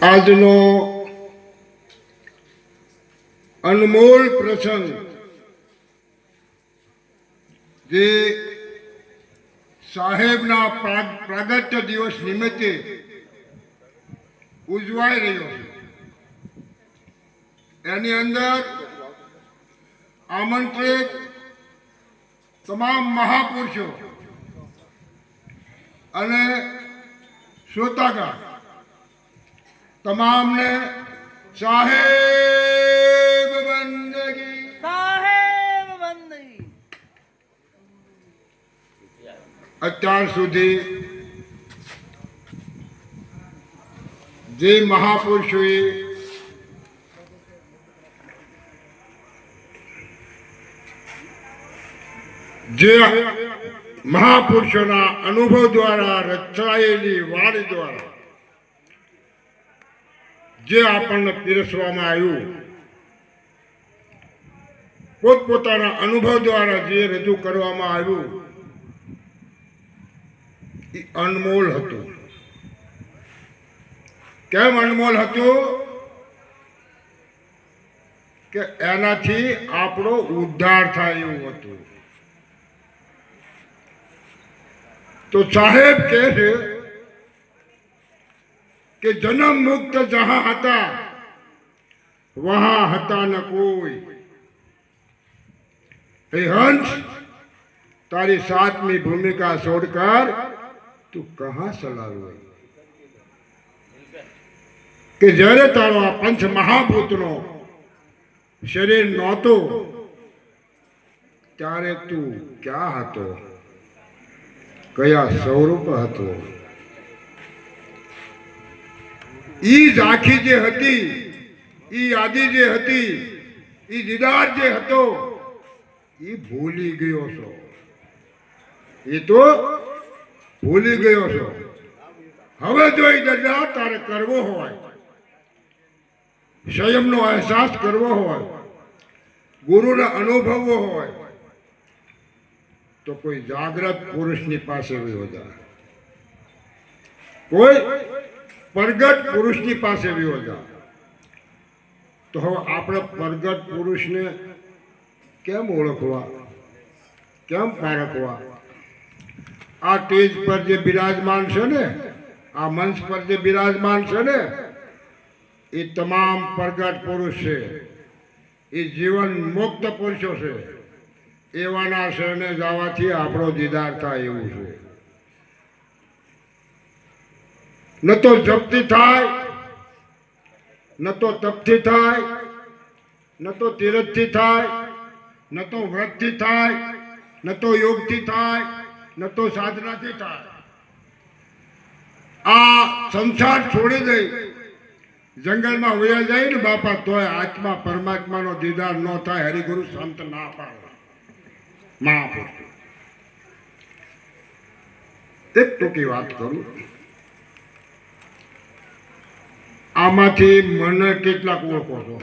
આજનો અનમોલ પ્રસંગ જે સાહેબના પ્રાગટ્ય દિવસ નિમિત્તે ઉજવાઈ રહ્યો છે, એની અંદર આમંત્રિત તમામ મહાપુરુષો અને શ્રોતાગણ તમામને સાહેબ બંદગી, સાહેબ બંદગી. અત્યાર સુધી જે મહાપુરુષોએ મહાપુરુષોના અનુભવ દ્વારા રચાયેલી વાણી દ્વારા જે આપણને પીરસવામાં આવ્યું, પોતપોતાના અનુભવ દ્વારા જે રજૂ કરવામાં આવ્યું, એ અનમોલ હતું. કેમ અનમોલ હતું? કે એનાથી આપણો ઉદ્ધાર થાય એવું હતું. તો સાહેબ કહે છે કે જન્મ મુક્ત જહાં હતા વહાં હતા ન કોઈ. હે હંસ, તારી સાતમી ભૂમિકા છોડકર તું કહાં ચલાવે? કે જ્યારે તારો આ પંચ મહાભૂતનો શરીર નહોતો ત્યારે તું ક્યાં હતો, કયા સ્વરૂપ હતો? ઈ જ આખી જે હતી, ઈ આદિ જે હતી, ઈ દીદાર જે હતો, ઈ ભૂલી ગયો છો. એ તો ભૂલી ગયો છો. હવે જો એ દીદાર તારે કરવો હોય, સંયમનો અહેસાસ કરવો હોય, ગુરુને અનુભવવો હોય, તો કોઈ જાગ્રત પુરુષની પાસે વિહો જા, કોઈ પ્રગટ પુરુષની પાસે વિહો જા. તો હવે આપણે પ્રગટ પુરુષને કેમ ઓળખવા, કેમ પારખવા? આ સ્ટેજ પર જે બિરાજમાન છે ને, આ મંચ પર જે બિરાજમાન છે ને, એ તમામ પ્રગટ પુરુષ છે, એ જીવન મુક્ત પુરુષો છે. એવાના શરણે જવાથી આપણો દીદાર થાય એવું છે. ન તો જપથી થાય, ન તો તપથી થાય, ન તો તીરથથી થાય, ન તો વ્રતથી થાય, ન તો યોગથી થાય, ન તો સાધનાથી થાય. આ સંસાર છોડી દઈ જંગલમાં વયા જાય ને બાપા, તોય આત્મા પરમાત્માનો દીદાર ન થાય. હરિગુરુ સંત ના પાડે. મહાપુરુષ એક ટૂંકી વાત કરું. આમાંથી મને કેટલાક ઓળખો છો?